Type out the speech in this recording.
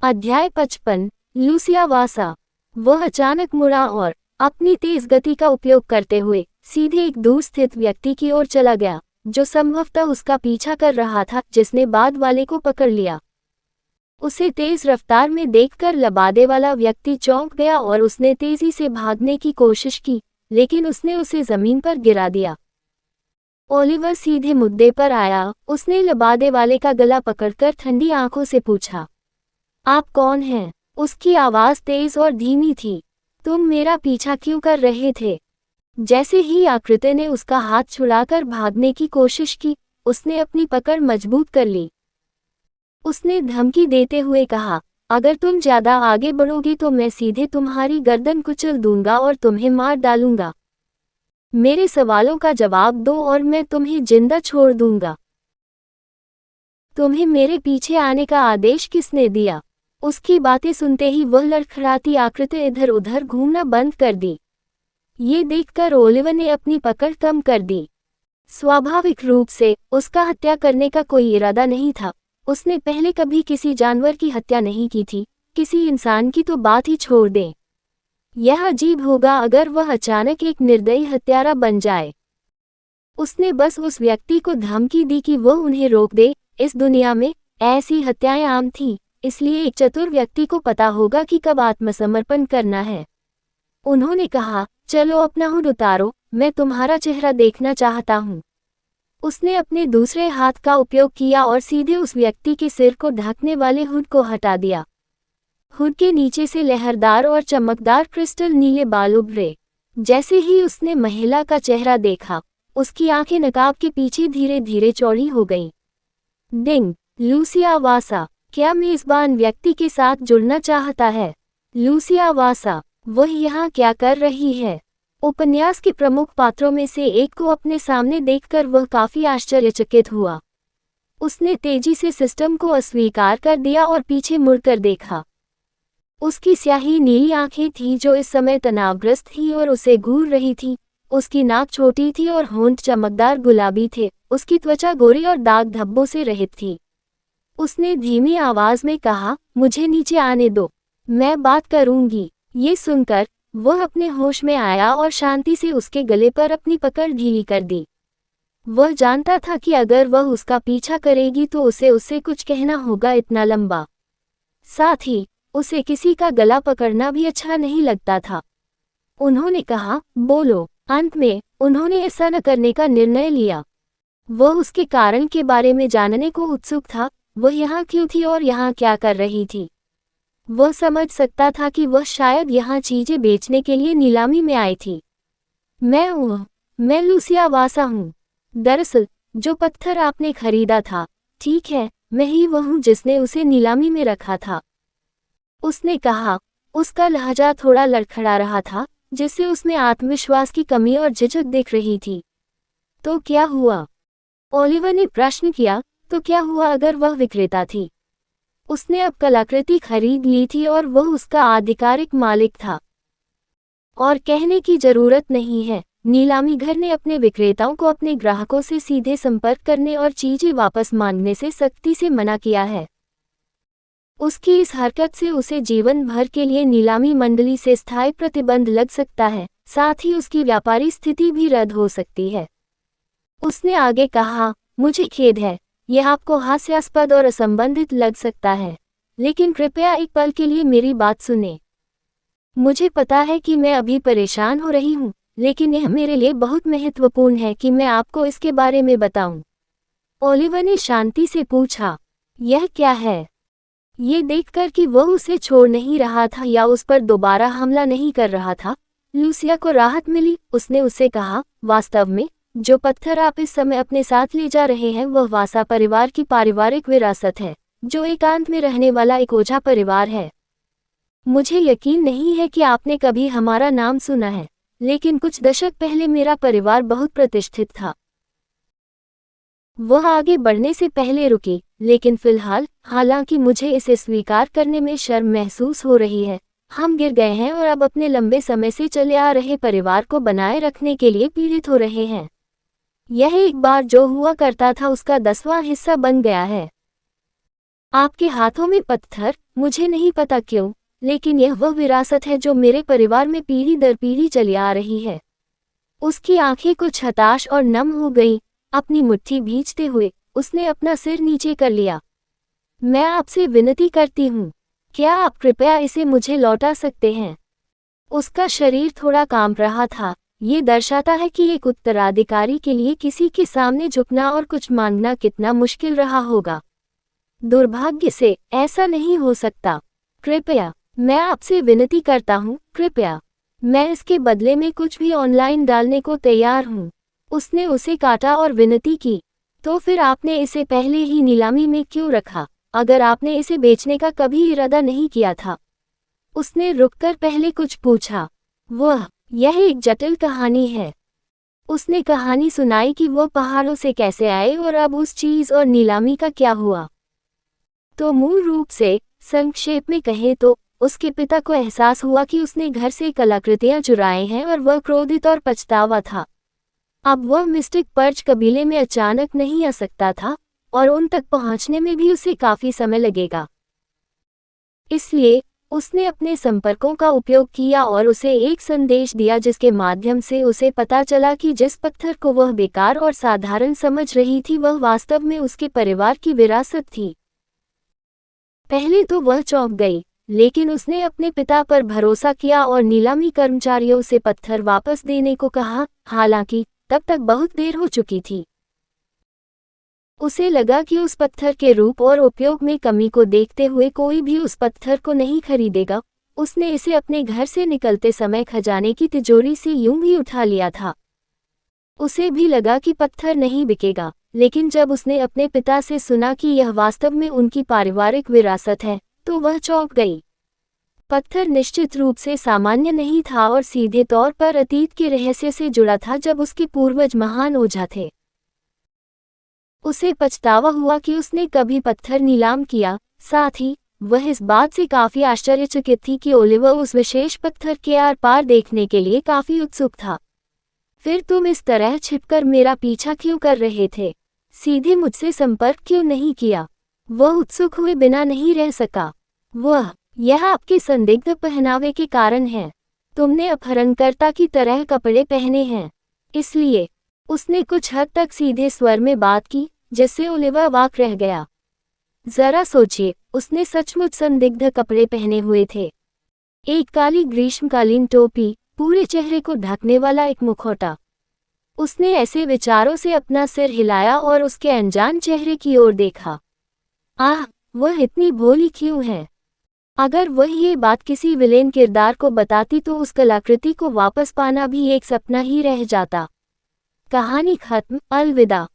अध्याय 55। लूसिया वासा। वह अचानक मुड़ा और अपनी तेज गति का उपयोग करते हुए सीधे एक दूर स्थित व्यक्ति की ओर चला गया, जो संभवतः उसका पीछा कर रहा था, जिसने बाद वाले को पकड़ लिया। उसे तेज रफ्तार में देखकर लबादे वाला व्यक्ति चौंक गया और उसने तेजी से भागने की कोशिश की, लेकिन उसने उसे जमीन पर गिरा दिया। ओलिवर सीधे मुद्दे पर आया। उसने लबादे वाले का गला पकड़कर ठंडी आंखों से पूछा, आप कौन हैं? उसकी आवाज तेज और धीमी थी। तुम मेरा पीछा क्यों कर रहे थे? जैसे ही आकृति ने उसका हाथ छुड़ाकर भागने की कोशिश की, उसने अपनी पकड़ मजबूत कर ली। उसने धमकी देते हुए कहा, अगर तुम ज्यादा आगे बढ़ोगे तो मैं सीधे तुम्हारी गर्दन कुचल दूंगा और तुम्हें मार डालूंगा। मेरे सवालों का जवाब दो और मैं तुम्हें जिंदा छोड़ दूंगा। तुम्हें मेरे पीछे आने का आदेश किसने दिया? उसकी बातें सुनते ही वह लड़खड़ाती आकृति इधर उधर घूमना बंद कर दी। ये देखकर ओलिवर ने अपनी पकड़ कम कर दी। स्वाभाविक रूप से उसका हत्या करने का कोई इरादा नहीं था। उसने पहले कभी किसी जानवर की हत्या नहीं की थी, किसी इंसान की तो बात ही छोड़ दें। यह अजीब होगा अगर वह अचानक एक निर्दयी हत्यारा बन जाए। उसने बस उस व्यक्ति को धमकी दी कि वह उन्हें रोक दे। इस दुनिया में ऐसी हत्याएं आम थीं, इसलिए एक चतुर व्यक्ति को पता होगा कि कब आत्मसमर्पण करना है। उन्होंने कहा, चलो अपना हुड उतारो, मैं तुम्हारा चेहरा देखना चाहता हूँ। उसने अपने दूसरे हाथ का उपयोग किया और सीधे उस व्यक्ति के सिर को ढकने वाले हुड को हटा दिया। हुड के नीचे से लहरदार और चमकदार क्रिस्टल नीले बाल उभरे। जैसे ही उसने महिला का चेहरा देखा, उसकी आंखें नकाब के पीछे धीरे धीरे चौड़ी हो गईं। डिंग। लूसिया वासा। क्या मेजबान व्यक्ति के साथ जुड़ना चाहता है? लूसिया वासा। वह यहाँ क्या कर रही है? उपन्यास के प्रमुख पात्रों में से एक को अपने सामने देखकर वह काफी आश्चर्यचकित हुआ। उसने तेजी से सिस्टम को अस्वीकार कर दिया और पीछे मुड़कर देखा। उसकी स्याही नीली आंखें थीं जो इस समय तनावग्रस्त थीं और उसे घूर रही थीं। उसकी नाक छोटी थी और होंठ चमकदार गुलाबी थे। उसकी त्वचा गोरी और दाग धब्बों से रहित थी। उसने धीमी आवाज में कहा, मुझे नीचे आने दो, मैं बात करूंगी। ये सुनकर वह अपने होश में आया और शांति से उसके गले पर अपनी पकड़ ढीली कर दी। वह जानता था कि अगर वह उसका पीछा करेगी तो उसे उससे कुछ कहना होगा इतना लंबा। साथ ही उसे किसी का गला पकड़ना भी अच्छा नहीं लगता था। उन्होंने कहा, बोलो। अंत में उन्होंने ऐसा न करने का निर्णय लिया। वह उसके कारण के बारे में जानने को उत्सुक था। वह यहाँ क्यों थी और यहाँ क्या कर रही थी? वह समझ सकता था कि वह शायद यहाँ चीजें बेचने के लिए नीलामी में आई थी। मैं लूसिया वासा हूँ। दरअसल जो पत्थर आपने खरीदा था, ठीक है, मैं ही वह हूँ जिसने उसे नीलामी में रखा था। उसने कहा। उसका लहजा थोड़ा लड़खड़ा रहा था, जिससे उसमें आत्मविश्वास की कमी और झिझक दिख रही थी। तो क्या हुआ? ओलिवर ने प्रश्न किया। तो क्या हुआ अगर वह विक्रेता थी? उसने अब कलाकृति खरीद ली थी और वह उसका आधिकारिक मालिक था। और कहने की जरूरत नहीं है, नीलामी घर ने अपने विक्रेताओं को अपने ग्राहकों से सीधे संपर्क करने और चीजें वापस मांगने से सख्ती से मना किया है। उसकी इस हरकत से उसे जीवन भर के लिए नीलामी मंडली से स्थायी प्रतिबंध लग सकता है, साथ ही उसकी व्यापारी स्थिति भी रद्द हो सकती है। उसने आगे कहा, मुझे खेद है, यह आपको हास्यास्पद और असंबंधित लग सकता है, लेकिन कृपया एक पल के लिए मेरी बात सुनें। मुझे पता है कि मैं अभी परेशान हो रही हूँ, लेकिन यह मेरे लिए बहुत महत्वपूर्ण है कि मैं आपको इसके बारे में बताऊं। ओलिवर ने शांति से पूछा, यह क्या है? ये देखकर कि वह उसे छोड़ नहीं रहा था या उस पर दोबारा हमला नहीं कर रहा था, लूसिया को राहत मिली। उसने उससे कहा, वास्तव में जो पत्थर आप इस समय अपने साथ ले जा रहे हैं वह वासा परिवार की पारिवारिक विरासत है, जो एकांत में रहने वाला एक ओझा परिवार है। मुझे यकीन नहीं है कि आपने कभी हमारा नाम सुना है, लेकिन कुछ दशक पहले मेरा परिवार बहुत प्रतिष्ठित था। वह आगे बढ़ने से पहले रुकी, लेकिन फिलहाल, हालांकि मुझे इसे स्वीकार करने में शर्म महसूस हो रही है, हम गिर गए हैं और अब अपने लंबे समय से चले आ रहे परिवार को बनाए रखने के लिए पीड़ित हो रहे हैं। यह एक बार जो हुआ करता था उसका 10वां हिस्सा बन गया है। आपके हाथों में पत्थर, मुझे नहीं पता क्यों, लेकिन यह वह विरासत है जो मेरे परिवार में पीढ़ी दर पीढ़ी चली आ रही है। उसकी आंखें कुछ हताश और नम हो गईं, अपनी मुट्ठी भींचते हुए, उसने अपना सिर नीचे कर लिया। मैं आपसे विनती करती हूँ, क्या आप कृपया इसे मुझे लौटा सकते हैं? उसका शरीर थोड़ा कांप रहा था। ये दर्शाता है कि एक उत्तराधिकारी के लिए किसी के सामने झुकना और कुछ मांगना कितना मुश्किल रहा होगा। दुर्भाग्य से, ऐसा नहीं हो सकता। कृपया, मैं आपसे विनती करता हूँ, कृपया। मैं इसके बदले में कुछ भी ऑनलाइन डालने को तैयार हूँ। उसने उसे काटा और विनती की। तो फिर आपने इसे पहले ही नीलामी में क्यों रखा, अगर आपने इसे बेचने का कभी इरादा नहीं किया था? उसने रुककर पहले कुछ पूछा। यह एक जटिल कहानी है। उसने कहानी सुनाई कि वो पहाड़ों से कैसे आए और अब उस चीज और नीलामी का क्या हुआ। तो मूल रूप से, संक्षेप में कहें तो, उसके पिता को एहसास हुआ कि उसने घर से कलाकृतियां चुराए हैं और वह क्रोधित और पछतावा था। अब वह मिस्टिक पर्च कबीले में अचानक नहीं आ सकता था, और उन तक पहुंचने में भी उसे काफी समय लगेगा। इसलिए, उसने अपने संपर्कों का उपयोग किया और उसे एक संदेश दिया जिसके माध्यम से उसे पता चला कि जिस पत्थर को वह बेकार और साधारण समझ रही थी वह वास्तव में उसके परिवार की विरासत थी। पहले तो वह चौंक गई, लेकिन उसने अपने पिता पर भरोसा किया और नीलामी कर्मचारियों से पत्थर वापस देने को कहा, हालांकि तब तक बहुत देर हो चुकी थी। उसे लगा कि उस पत्थर के रूप और उपयोग में कमी को देखते हुए कोई भी उस पत्थर को नहीं खरीदेगा। उसने इसे अपने घर से निकलते समय खजाने की तिजोरी से यूं ही उठा लिया था। उसे भी लगा कि पत्थर नहीं बिकेगा, लेकिन जब उसने अपने पिता से सुना कि यह वास्तव में उनकी पारिवारिक विरासत है, तो वह चौंक गई। पत्थर निश्चित रूप से सामान्य नहीं था और सीधे तौर पर अतीत के रहस्य से जुड़ा था जब उसके पूर्वज महान ओझा थे। उसे पछतावा हुआ कि उसने कभी पत्थर नीलाम किया, साथ ही वह इस बात से काफी आश्चर्यचकित थी कि ओलिवर उस विशेष पत्थर के आर पार देखने के लिए काफी उत्सुक था। फिर तुम इस तरह छिपकर मेरा पीछा क्यों कर रहे थे? सीधे मुझसे संपर्क क्यों नहीं किया? वह उत्सुक हुए बिना नहीं रह सका। यह आपके संदिग्ध पहनावे के कारण है। तुमने अपहरणकर्ता की तरह कपड़े पहने हैं, इसलिए। उसने कुछ हद तक सीधे स्वर में बात की, जिससे ओलिवर वाक रह गया। जरा सोचिए, उसने सचमुच संदिग्ध कपड़े पहने हुए थे। एक काली ग्रीष्मकालीन टोपी, पूरे चेहरे को ढकने वाला एक मुखौटा। उसने ऐसे विचारों से अपना सिर हिलाया और उसके अनजान चेहरे की ओर देखा। आह, वह इतनी भोली क्यों है? अगर वह ये बात किसी विलेन किरदार को बताती तो उस कलाकृति को वापस पाना भी एक सपना ही रह जाता। कहानी खत्म, अलविदा।